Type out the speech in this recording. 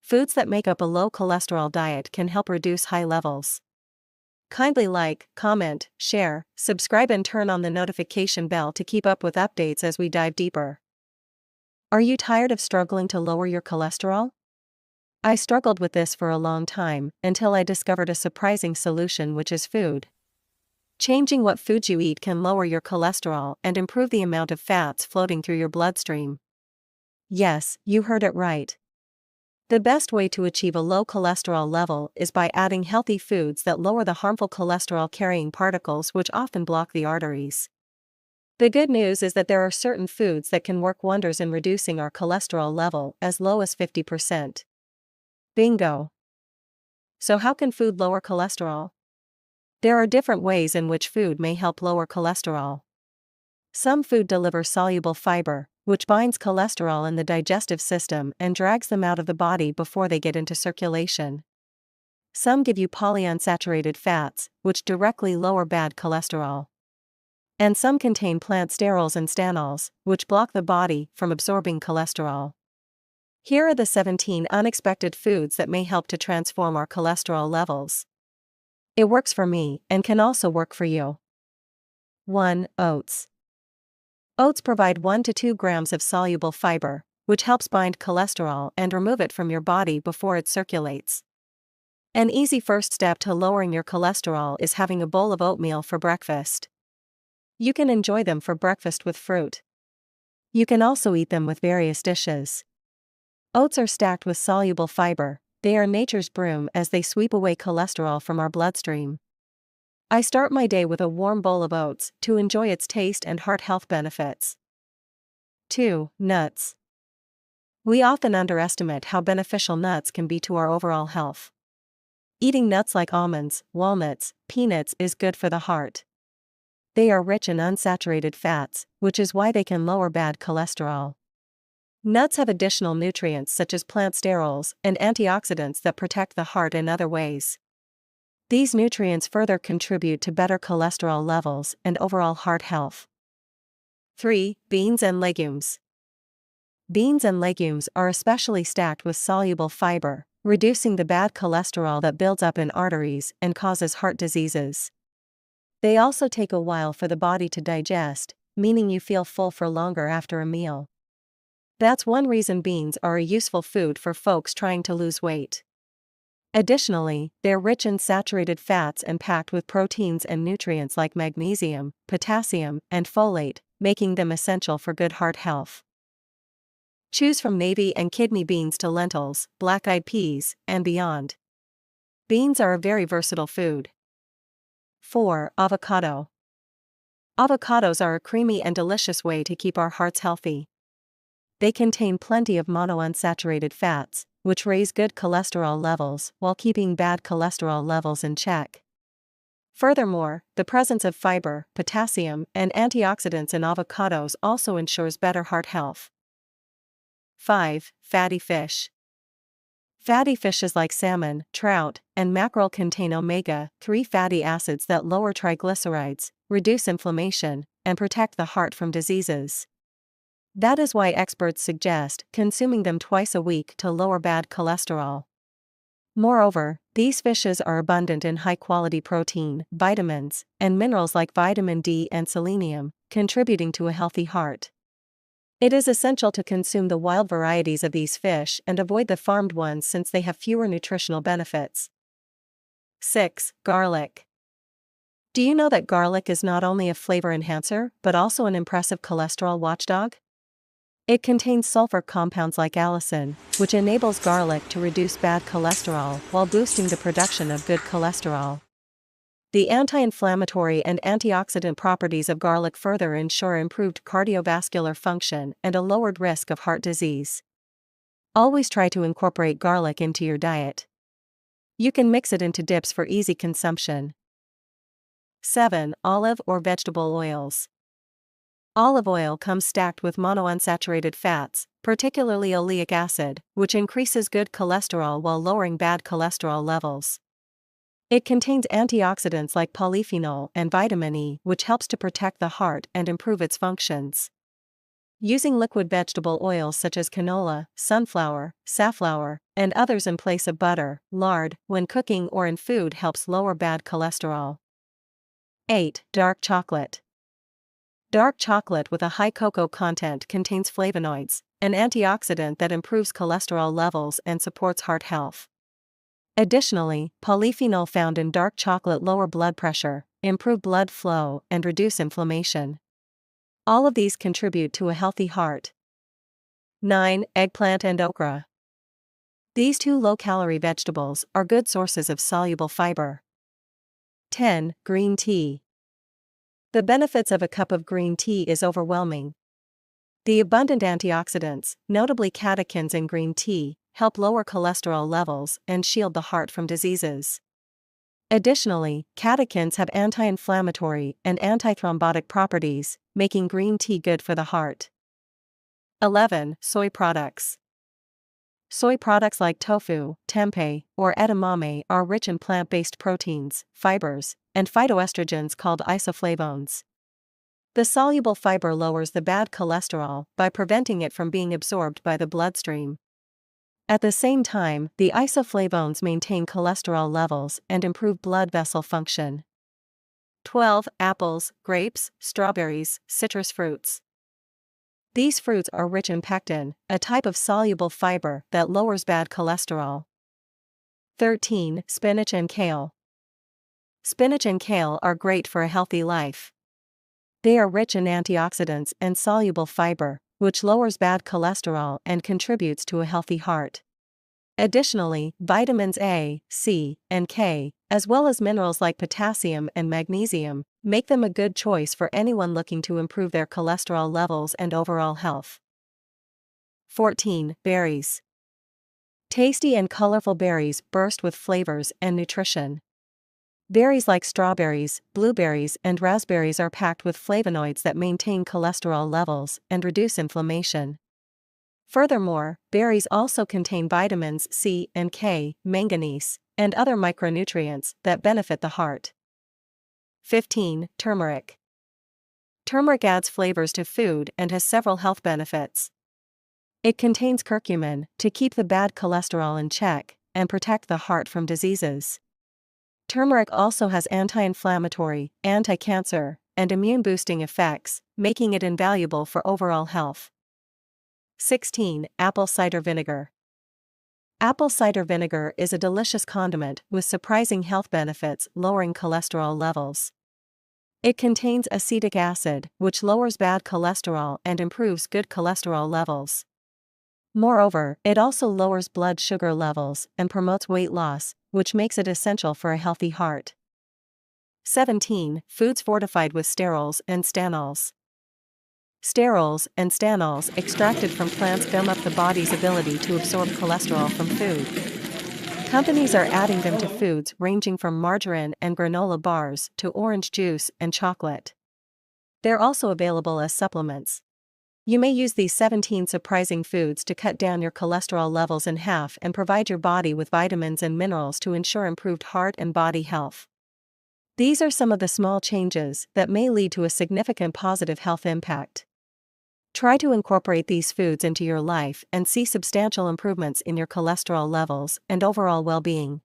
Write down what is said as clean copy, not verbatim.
Foods that make up a low cholesterol diet can help reduce high levels. Kindly like, comment, share, subscribe and turn on the notification bell to keep up with updates as we dive deeper. Are you tired of struggling to lower your cholesterol? I struggled with this for a long time, until I discovered a surprising solution, which is food. Changing what foods you eat can lower your cholesterol and improve the amount of fats floating through your bloodstream. Yes, you heard it right. The best way to achieve a low cholesterol level is by adding healthy foods that lower the harmful cholesterol-carrying particles which often block the arteries. The good news is that there are certain foods that can work wonders in reducing our cholesterol level as low as 50%. Bingo! So how can food lower cholesterol? There are different ways in which food may help lower cholesterol. Some food deliver soluble fiber, which binds cholesterol in the digestive system and drags them out of the body before they get into circulation. Some give you polyunsaturated fats, which directly lower bad cholesterol. And some contain plant sterols and stanols, which block the body from absorbing cholesterol. Here are the 17 unexpected foods that may help to transform our cholesterol levels. It works for me and can also work for you. 1. Oats. Oats provide 1 to 2 grams of soluble fiber, which helps bind cholesterol and remove it from your body before it circulates. An easy first step to lowering your cholesterol is having a bowl of oatmeal for breakfast. You can enjoy them for breakfast with fruit. You can also eat them with various dishes. Oats are stacked with soluble fiber. They are nature's broom as they sweep away cholesterol from our bloodstream. I start my day with a warm bowl of oats to enjoy its taste and heart health benefits. 2. Nuts. We often underestimate how beneficial nuts can be to our overall health. Eating nuts like almonds, walnuts, peanuts is good for the heart. They are rich in unsaturated fats, which is why they can lower bad cholesterol. Nuts have additional nutrients such as plant sterols and antioxidants that protect the heart in other ways. These nutrients further contribute to better cholesterol levels and overall heart health. 3. Beans and legumes. Beans and legumes are especially stacked with soluble fiber, reducing the bad cholesterol that builds up in arteries and causes heart diseases. They also take a while for the body to digest, meaning you feel full for longer after a meal. That's one reason beans are a useful food for folks trying to lose weight. Additionally, they're rich in saturated fats and packed with proteins and nutrients like magnesium, potassium, and folate, making them essential for good heart health. Choose from navy and kidney beans to lentils, black-eyed peas, and beyond. Beans are a very versatile food. 4. Avocado. Avocados are a creamy and delicious way to keep our hearts healthy. They contain plenty of monounsaturated fats, which raise good cholesterol levels while keeping bad cholesterol levels in check. Furthermore, the presence of fiber, potassium, and antioxidants in avocados also ensures better heart health. 5. Fatty fish. Fatty fishes like salmon, trout, and mackerel contain omega-3 fatty acids that lower triglycerides, reduce inflammation, and protect the heart from diseases. That is why experts suggest consuming them twice a week to lower bad cholesterol. Moreover, these fishes are abundant in high-quality protein, vitamins, and minerals like vitamin D and selenium, contributing to a healthy heart. It is essential to consume the wild varieties of these fish and avoid the farmed ones since they have fewer nutritional benefits. 6. Garlic. Do you know that garlic is not only a flavor enhancer but also an impressive cholesterol watchdog? It contains sulfur compounds like allicin, which enables garlic to reduce bad cholesterol while boosting the production of good cholesterol. The anti-inflammatory and antioxidant properties of garlic further ensure improved cardiovascular function and a lowered risk of heart disease. Always try to incorporate garlic into your diet. You can mix it into dips for easy consumption. 7. Olive or vegetable oils. Olive oil comes stacked with monounsaturated fats, particularly oleic acid, which increases good cholesterol while lowering bad cholesterol levels. It contains antioxidants like polyphenol and vitamin E, which helps to protect the heart and improve its functions. Using liquid vegetable oils such as canola, sunflower, safflower, and others in place of butter, lard, when cooking or in food helps lower bad cholesterol. 8. Dark chocolate. Dark chocolate with a high cocoa content contains flavonoids, an antioxidant that improves cholesterol levels and supports heart health. Additionally, polyphenol found in dark chocolate lower blood pressure, improve blood flow, and reduce inflammation. All of these contribute to a healthy heart. 9. Eggplant and okra. These two low-calorie vegetables are good sources of soluble fiber. 10. Green tea. The benefits of a cup of green tea is overwhelming. The abundant antioxidants, notably catechins in green tea, help lower cholesterol levels and shield the heart from diseases. Additionally, catechins have anti-inflammatory and antithrombotic properties, making green tea good for the heart. 11. Soy products. Soy products like tofu, tempeh, or edamame are rich in plant-based proteins, fibers, and phytoestrogens called isoflavones. The soluble fiber lowers the bad cholesterol by preventing it from being absorbed by the bloodstream. At the same time, the isoflavones maintain cholesterol levels and improve blood vessel function. 12. Apples, grapes, strawberries, citrus fruits. These fruits are rich in pectin, a type of soluble fiber that lowers bad cholesterol. 13. Spinach and kale. Spinach and kale are great for a healthy life. They are rich in antioxidants and soluble fiber, which lowers bad cholesterol and contributes to a healthy heart. Additionally, vitamins A, C, and K, as well as minerals like potassium and magnesium, make them a good choice for anyone looking to improve their cholesterol levels and overall health. 14. Berries. Tasty and colorful berries burst with flavors and nutrition. Berries like strawberries, blueberries, and raspberries are packed with flavonoids that maintain cholesterol levels and reduce inflammation. Furthermore, berries also contain vitamins C and K, manganese, and other micronutrients that benefit the heart. 15. Turmeric. Turmeric adds flavors to food and has several health benefits. It contains curcumin to keep the bad cholesterol in check and protect the heart from diseases. Turmeric also has anti-inflammatory, anti-cancer, and immune-boosting effects, making it invaluable for overall health. 16. Apple cider vinegar. Apple cider vinegar is a delicious condiment with surprising health benefits, lowering cholesterol levels. It contains acetic acid, which lowers bad cholesterol and improves good cholesterol levels. Moreover, it also lowers blood sugar levels and promotes weight loss, which makes it essential for a healthy heart. 17. Foods fortified with sterols and stanols. Sterols and stanols extracted from plants gum up the body's ability to absorb cholesterol from food. Companies are adding them to foods ranging from margarine and granola bars to orange juice and chocolate. They're also available as supplements. You may use these 17 surprising foods to cut down your cholesterol levels in half and provide your body with vitamins and minerals to ensure improved heart and body health. These are some of the small changes that may lead to a significant positive health impact. Try to incorporate these foods into your life and see substantial improvements in your cholesterol levels and overall well-being.